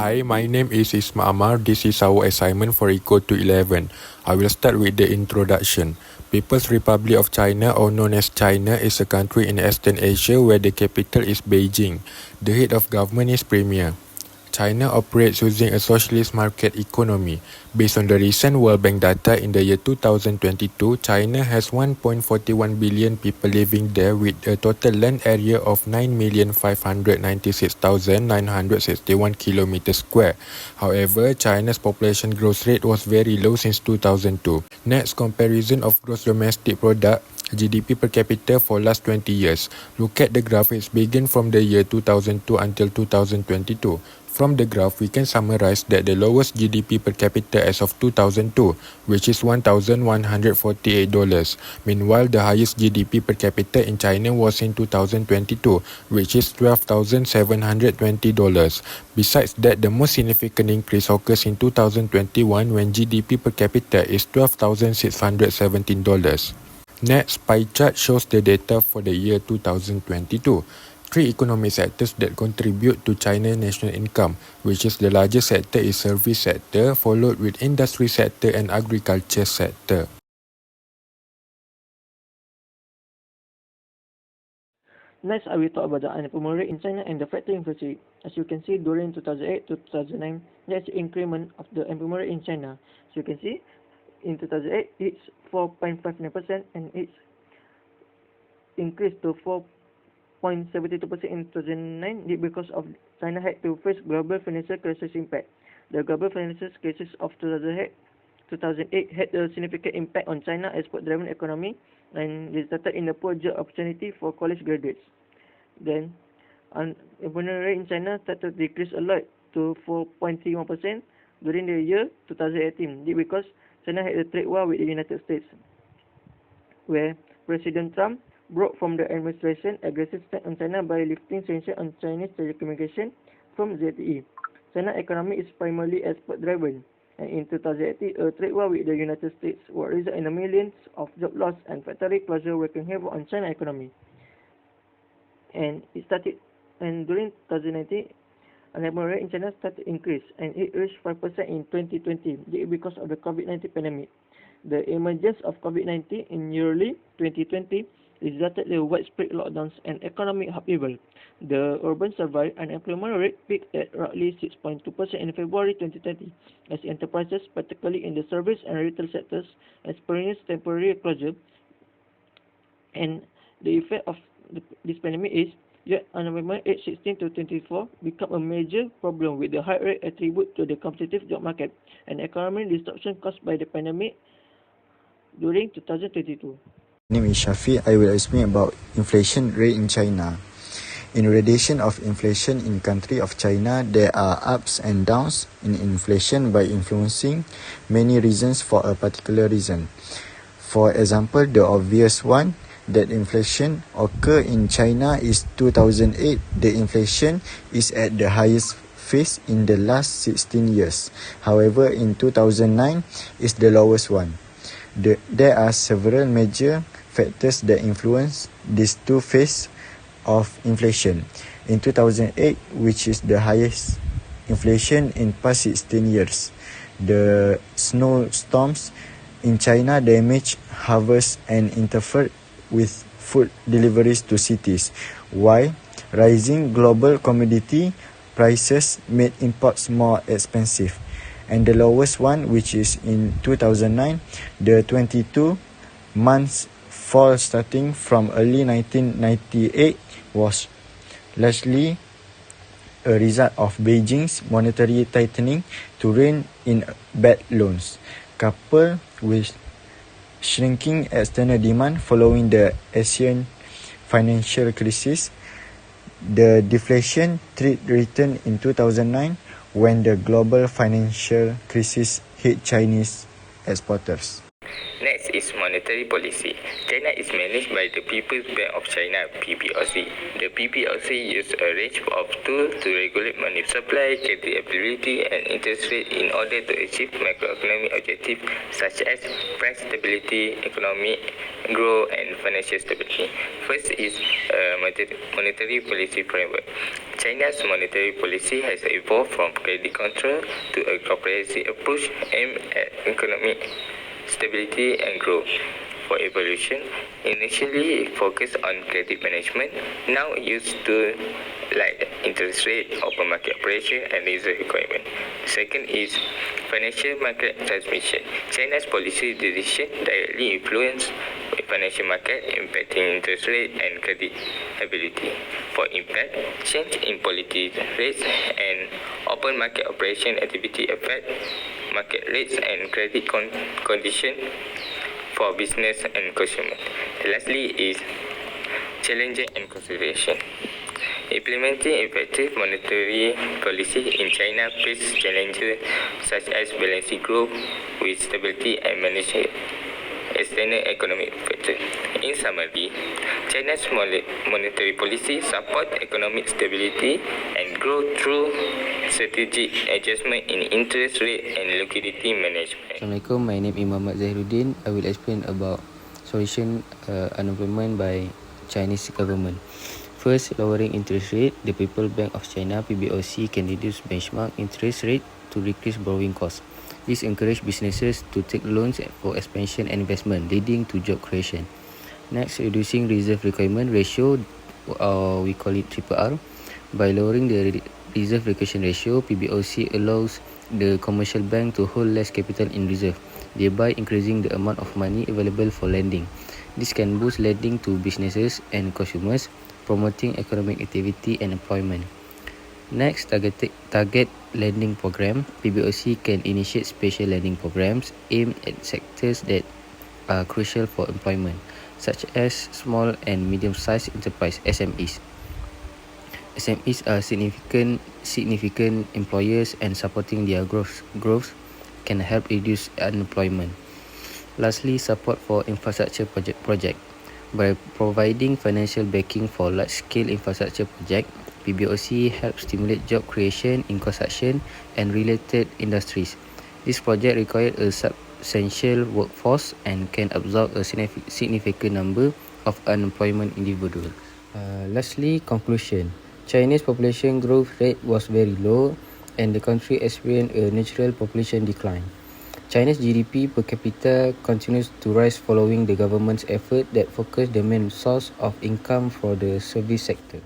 Hi, my name is Isma Amar. This is our assignment for Equal to 11. I will start with the introduction. People's Republic of China, or known as China, is a country in Eastern Asia where the capital is Beijing. The head of government is Premier. China operates using a socialist market economy. Based on the recent World Bank data in the year 2022, China has 1.41 billion people living there with a total land area of 9,596,961 km square. However, China's population growth rate was very low since 2002. Next, comparison of gross domestic product GDP per capita for last 20 years. Look at the graph. It's begun from the year 2002 until 2022. From the graph, we can summarize that the lowest GDP per capita as of 2002, which is $1,148. Meanwhile, the highest GDP per capita in China was in 2022, which is $12,720. Besides that, the most significant increase occurs in 2021 when GDP per capita is $12,617. Next, pie chart shows the data for the year 2022. Three economic sectors that contribute to China's national income, which is the largest sector is service sector, followed with industry sector and agriculture sector. Next, I will talk about the unemployment rate in China and the factor inflation. As you can see, during 2008 to 2009, there's an increment of the employment rate in China. As you can see, in 2008, it's 4.59% and it's increased to 4.72% in 2009 because of China had to face global financial crisis impact. The global financial crisis of 2008 had a significant impact on China's export-driven economy and resulted in a poor job opportunity for college graduates. Then, unemployment rate in China started to decrease a lot to 4.31% during the year 2018 because China had a trade war with the United States, where President Trump broke from the administration's aggressive stance on China by lifting sanctions on Chinese telecommunications from ZTE. China's economy is primarily export-driven, and in 2018, a trade war with the United States would result in millions of job loss and factory closure wreaking havoc on China's economy. And during 2019, unemployment rate in China started to increase, and it reached 5% in 2020 because of the COVID-19 pandemic. The emergence of COVID-19 in early 2020 resulted in widespread lockdowns and economic upheaval. The urban survived. Unemployment rate peaked at roughly 6.2% in February 2020, as enterprises, particularly in the service and retail sectors, experienced temporary closure. And the effect of this pandemic is that unemployment age 16 to 24 become a major problem, with the high rate attributed to the competitive job market and economic disruption caused by the pandemic during 2022. My name is Shafi. I will explain about inflation rate in China. In relation of inflation in country of China, there are ups and downs in inflation by influencing many reasons for a particular reason. For example, the obvious one that inflation occur in China is 2008. The inflation is at the highest phase in the last 16 years. However, in 2009 is the lowest one. There are several major factors that influence these two phases of inflation. In 2008, which is the highest inflation in past 16 years, the snowstorms in China damaged harvests and interfered with food deliveries to cities, while rising global commodity prices made imports more expensive. And the lowest one, which is in 2009, the 22 months fall starting from early 1998 was largely a result of Beijing's monetary tightening to rein in bad loans, coupled with shrinking external demand following the Asian financial crisis. The deflation trend returned in 2009 when the global financial crisis hit Chinese exporters. Next is monetary policy. China is managed by the People's Bank of China, PBOC. The PBOC uses a range of tools to regulate money supply, credit availability, and interest rate in order to achieve macroeconomic objectives such as price stability, economic growth, and financial stability. First is monetary policy framework. China's monetary policy has evolved from credit control to a comprehensive approach aimed at economic stability and growth. For evolution, initially it focused on credit management, now used to like interest rate, open market operation, and reserve requirement. Second is financial market transmission. China's policy decision directly influence financial market, impacting interest rate and credit ability. For impact, change in policy rates and open market operation activity affect market rates and credit condition for business and consumer. Lastly is challenges and consideration. Implementing effective monetary policy in China faces challenges such as balancing growth with stability and managing external economic factors. In summary, China's monetary policy supports economic stability and growth through strategic adjustment in interest rate and liquidity management. Assalamualaikum, my name is Muhammad Zahiruddin. I will explain about solution unemployment by Chinese government. First, lowering interest rate. The People's Bank of China (PBOC) can reduce benchmark interest rate to decrease borrowing costs. This encourages businesses to take loans for expansion and investment, leading to job creation. Next, reducing reserve requirement ratio, we call it RRR. By lowering the reserve requirement ratio, PBOC allows the commercial bank to hold less capital in reserve, thereby increasing the amount of money available for lending. This can boost lending to businesses and consumers, promoting economic activity and employment. Next, target lending program. PBOC can initiate special lending programs aimed at sectors that are crucial for employment, such as small and medium-sized enterprise (SMEs). SMEs are significant employers, and supporting their growth can help reduce unemployment. Lastly, support for infrastructure project. By providing financial backing for large-scale infrastructure projects, PBOC helps stimulate job creation in construction and related industries. This project requires a substantial workforce and can absorb a significant number of unemployed individuals. Lastly, conclusion. China's population growth rate was very low, and the country experienced a natural population decline. China's GDP per capita continues to rise following the government's effort that focus the main source of income for the service sector.